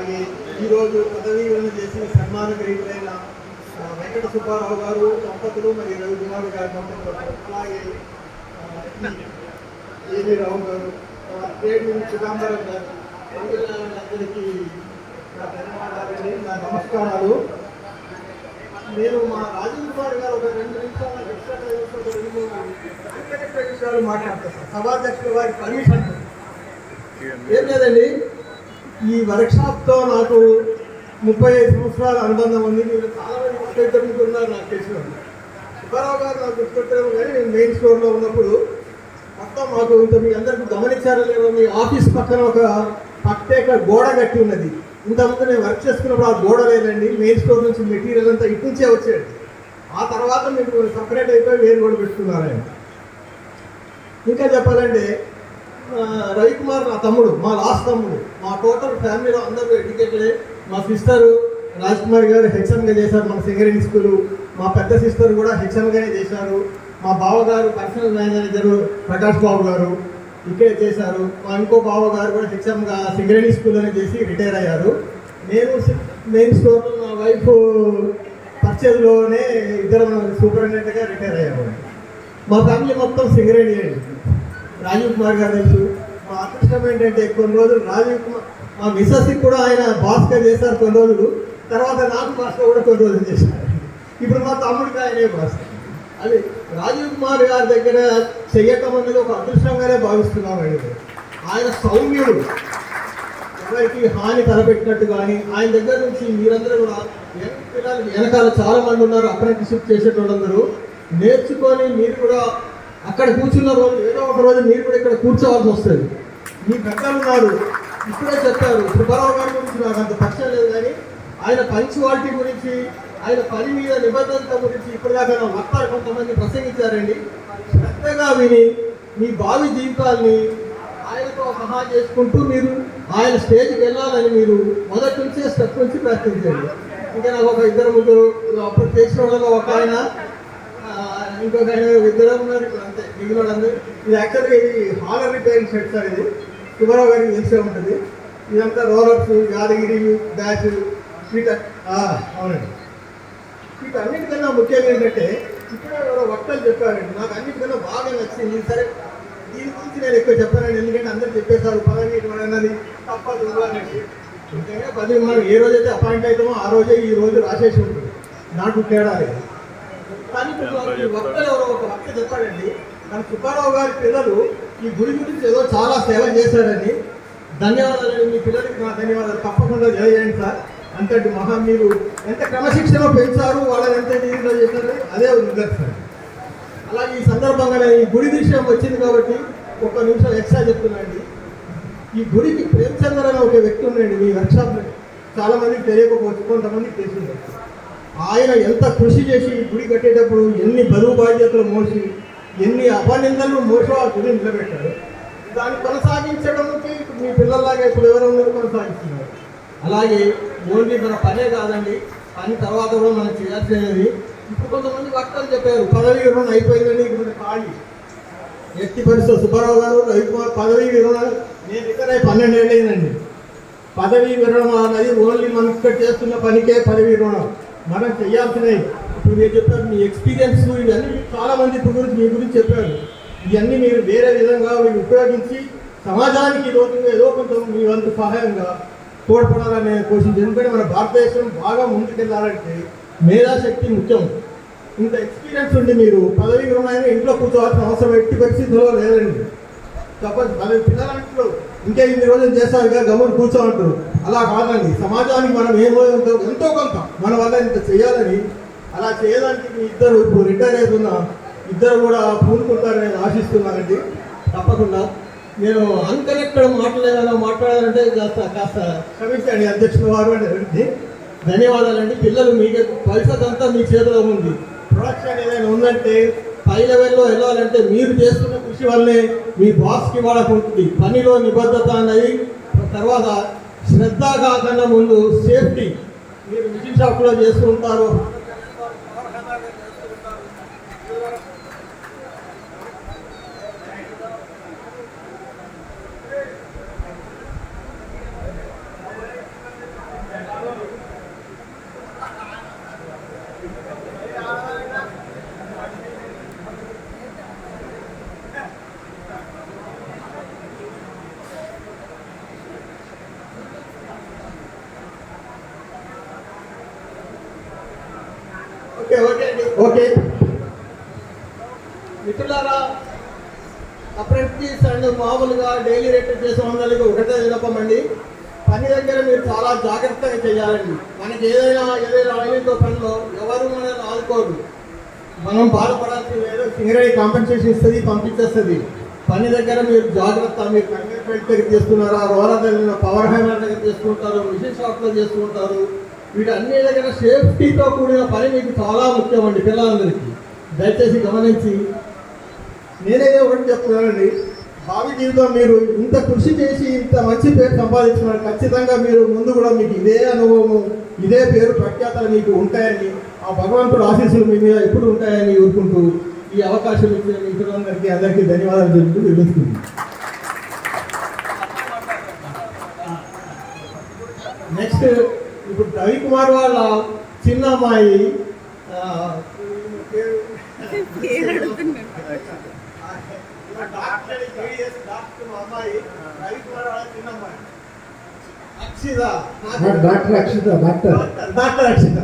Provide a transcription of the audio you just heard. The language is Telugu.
అలాగే ఈరోజు పదవీ విరమణ చేసి సన్మాన గ్రహీతులైన వెంకట సుబ్బారావు గారు దంపతులు మరియు రవికుమార్ గారి దంపతులు, అలాగే ఏవి రావు గారు, చిదంబరం గారు, అందరికీ నా ధన్యవాదాలండి, నా నమస్కారాలు. నేను మా రాజీవ్ కుమార్ గారు ఒక 2 నిమిషాలు ఎక్స్ట్రా విషయాలు మాట్లాడతాను సార్. సభాధ్యక్షుల వారి పర్మిషన్ ఏం లేదండి. ఈ వర్క్షాప్తో నాకు 35 సంవత్సరాల అనుబంధం ఉంది. మీరు చాలామంది 39 ఉన్నారు నాకు తెలిసిన. సుబ్బారావు గారు నాకు గుర్తుపెట్టారు, కానీ నేను మెయిన్ స్టోర్లో ఉన్నప్పుడు మొత్తం మాకు ఇంత మీ అందరికీ గమనించారో లేదో, మీ ఆఫీస్ పక్కన ఒక ప్రత్యేక గోడ కట్టి ఉన్నది. ఇంతకుముందు నేను వర్క్ చేసుకున్నప్పుడు ఆ గోడ లేదండి. మెయిన్ స్టోర్ నుంచి మెటీరియల్ అంతా ఇటు నుంచే వచ్చేది. ఆ తర్వాత మీకు సపరేట్ అయిపోయి వేరు కూడా పెట్టుకున్నారండి. ఇంకా చెప్పాలంటే రవికుమార్ నా తమ్ముడు, మా లాస్ట్ తమ్ముడు. మా టోటల్ ఫ్యామిలీలో అందరూ ఎడ్యుకేటెడే. మా సిస్టరు రాజ్కుమార్ గారు హెచ్ఎంగా చేశారు మన సింగరేణి స్కూలు. మా పెద్ద సిస్టర్ కూడా హెచ్ఎంగానే చేశారు. మా బావగారు పర్సనల్ మేనేజరు ప్రకాష్ బాబు గారు ఇక్కడే చేశారు. మా ఇంకో బావగారు కూడా హెచ్ఎంగా సింగరేణి స్కూల్లోనే చేసి రిటైర్ అయ్యారు. నేను మెయిన్ స్టోర్లో, మా వైఫ్ పర్చేజ్లోనే ఇద్దరు సూపరింటెండెంట్గా రిటైర్ అయ్యారు. మా ఫ్యామిలీ మొత్తం సింగరేణి అండి. రాజీవ్ కుమార్ గారు తెలుసు. మా అదృష్టం ఏంటంటే కొన్ని రోజులు రాజీవ్ కుమార్ మా మిస్సెస్కి కూడా ఆయన బాస్గా చేశారు కొన్ని రోజులు. తర్వాత నాకు బాస్గా కూడా కొన్ని రోజులు చేశారు. ఇప్పుడు మా తమ్ముడికి ఆయనే బాస్. అది రాజీవ్ కుమార్ గారి దగ్గర చెయ్యటం అనేది ఒక అదృష్టంగానే భావిస్తున్నామండి. ఆయన సౌమ్యుడు, ఎవరికి హాని తలపెట్టినట్టు కానీ. ఆయన దగ్గర నుంచి మీరందరూ కూడా పిల్లలు వెనకాల చాలా మంది ఉన్నారు, అప్రెంటిస్షిప్ చేసేటోళ్ళందరూ నేర్చుకొని మీరు కూడా అక్కడ కూర్చున్న రోజు ఏదో ఒక రోజు మీరు కూడా ఇక్కడ కూర్చోవాల్సి వస్తుంది. మీ పెద్దలు ఉన్నారు, ఇప్పుడే చెప్పారు. సుబ్బారావు గారి గురించి నాకు అంత పరిచయం లేదు, కానీ ఆయన పంచువాలిటీ గురించి, ఆయన పని మీద నిబద్ధత గురించి ఇప్పటిదాకా వక్తాలు కొంతమంది ప్రసంగించారండి. శ్రద్ధగా విని మీ భావి జీవితాల్ని ఆయనతో సహా చేసుకుంటూ మీరు ఆయన స్టేజ్కి వెళ్ళాలని మీరు మొదటి నుంచే స్టెప్ నుంచి ప్రయత్నించండి. ఇంకా నాకు ఒక 2-3 అప్పుడు చేసిన వాళ్ళలో ఒక ఆయన, ఇంకొక ఆయన, 2 ఉన్నారు ఇప్పుడు అంతే. మిగిలిన అందరూ ఇది యాక్చువల్గా ఇది హాలర్ రిపేరింగ్ సెట్ సార్. ఇది సుబ్బారావు గారికి తెలిసే ఉంటుంది. ఇదంతా రోలర్స్, యాదగిరి బ్యాచ్ అవునండి. వీటన్నిటికన్నా ముఖ్యంగా ఏంటంటే ఇక్కడ ఎవరో వక్తలు చెప్పారండి, నాకు అన్నిటికన్నా బాగా నచ్చింది. సరే దీని గురించి నేను ఎక్కువ చెప్పానండి, ఎందుకంటే అందరూ చెప్పేశారు పదవి అన్నది తప్పదు అనేది. ముఖ్యంగా పదవి మనం ఏ రోజైతే అపాయింట్ అవుతామో ఆ రోజే ఈ రోజు రాసేసి ఉంటుంది, నాకు తేడా లేదు. కానీ వక్తలు ఎవరో ఒక వక్త చెప్పాడండి, మన సుబ్బారావు గారి పిల్లలు ఈ గుడి గురించి ఏదో చాలా సేవ చేశారని. ధన్యవాదాలు, మీ పిల్లలకి నా ధన్యవాదాలు. తప్పకుండా చేయండి సార్. అంతటి మహా మీరు ఎంత క్రమశిక్షణ పెంచారు, వాళ్ళని ఎంత జీవితంలో చేశారు, అదే నిదర్శనం. అలాగే ఈ సందర్భంగా నేను ఈ గుడి విషయం వచ్చింది కాబట్టి 1 నిమిషం ఎక్స్ట్రా చెప్తున్నాండి. ఈ గుడికి ప్రేమచంద్ర అనే ఒక వ్యక్తి ఉన్నాడు. మీ వర్క్షాప్లో చాలామందికి తెలియకపోవచ్చు, కొంతమందికి తెలిసింది. ఆయన ఎంత కృషి చేసి ఈ గుడి కట్టేటప్పుడు ఎన్ని బరువు బాధ్యతలు మోసి, ఎన్ని అపనిందలు మోసో ఆ గుడిని నిలబెట్టారు. దాన్ని కొనసాగించడానికి మీ పిల్లల్లాగా ఇప్పుడు ఎవరెవరు కొనసాగిస్తున్నారు. అలాగే ఓన్లీ మన పనే కాదండి, పని తర్వాత కూడా మనం చేయాల్సినది. ఇప్పుడు కొంతమంది వక్తలు చెప్పారు పదవీ విరమణ అయిపోయిందని. ఇప్పుడు ఖాళీ ఎట్టి పరిస్థితి సుబ్బారావు గారు, రవికుమార్ పదవీ విరమణ నేను రిటైర్ అయి 12 ఏళ్ళు అయిందండి. పదవీ విరమణ అనేది ఓన్లీ మనం ఇక్కడ చేస్తున్న పనికే పదవీ విరమణ. మనం చేయాల్సినవి ఇప్పుడు మీరు చెప్పారు, మీ ఎక్స్పీరియన్స్ ఇవన్నీ చాలామంది ఇప్పుడు గురించి మీ గురించి చెప్పారు. ఇవన్నీ మీరు వేరే విధంగా మీరు ఉపయోగించి సమాజానికి ఈరోజు ఏదో కొంచెం మీ వంతు సహాయంగా తోడ్పడాలనే కోశించి. ఎందుకంటే మన భారతదేశం బాగా ముందుకెళ్ళాలంటే మేధాశక్తి ముఖ్యం. ఇంత ఎక్స్పీరియన్స్ ఉండి మీరు పదవీ విరమణ ఇంట్లో కూర్చోవాల్సిన అవసరం ఎట్టి పరిస్థితుల్లో లేదండి. తప్పదు పిల్లలంటూ ఇంకే 8 రోజులు చేస్తారుగా గమని కూర్చోమంటారు. అలా కాదండి, సమాజానికి మనం ఏమో ఎంతో కొంత మన వల్ల ఇంత చేయాలని. అలా చేయడానికి మీ ఇద్దరు ఇప్పుడు రిటైర్ అవుతున్న ఇద్దరు కూడా పూనుకుంటారని నేను ఆశిస్తున్నానండి. తప్పకుండా నేను అన్కనెక్టెడ్ మాట్లాడాలంటే కాస్త క్షమించండి అధ్యక్షుల వారు అని. ధన్యవాదాలండి. పిల్లలు మీకు భవిష్యత్ అంతా మీ చేతిలో ఉంది. ప్రొడక్షన్ ఏదైనా ఉందంటే పై లెవెల్లో వెళ్ళాలంటే మీరు చేస్తున్న కృషి వల్లే మీ బాస్కి వాళ్ళకు ఉంటుంది. పనిలో నిబద్ధత అనేది, తర్వాత శ్రద్ధ కాకుండా ముందు సేఫ్టీ. మీరు మిషన్ షాప్లో చేస్తుంటారు, ఓకే ఓకే అండి ఓకే. మిత్రులారా, అప్రెంటిస్ అండ్ మామూలుగా డైలీ రేట్ చేసే వాళ్ళకి ఒకటే వినపమండి, పని దగ్గర మీరు చాలా జాగ్రత్తగా చేయాలండి. మనకి ఏదైనా అయినంతో పనిలో ఎవరు మనల్ని ఆదుకోరు, మనం బాధపడాల్సింది ఏదో సింగరేణి కాంపెన్సేషన్ ఇస్తుంది, పంపించేస్తుంది. పని దగ్గర మీరు జాగ్రత్త. మీరు కన్వేర్ బెల్ట్ దగ్గర చేస్తున్నారా, రోలర్ దగ్గర, పవర్ హ్యామర్ దగ్గర చేసుకుంటారు, మిషన్ షాప్లో చేసుకుంటారు. వీటన్ని దగ్గర సేఫ్టీతో కూడిన పని మీకు చాలా ముఖ్యం అండి పిల్లలందరికీ. దయచేసి గమనించి నేనేదో ఒకటి చెప్తున్నానండి, భావి జీవితం మీరు ఇంత కృషి చేసి ఇంత మంచి పేరు సంపాదించున్నారు. ఖచ్చితంగా మీరు ముందు కూడా మీకు ఇదే అనుభవము, ఇదే పేరు ప్రఖ్యాతలు మీకు ఉంటాయని, ఆ భగవంతుడు ఆశీస్సులు మీ మీద ఎప్పుడు ఉంటాయని కోరుకుంటూ ఈ అవకాశం ఇచ్చిన మిత్రులందరికీ అందరికీ ధన్యవాదాలు చెబుతూ వివరిస్తుంది. నెక్స్ట్ ఇప్పుడు రవికుమార్ వాళ్ళ చిన్న అమ్మాయి డాక్టర్ అక్షిత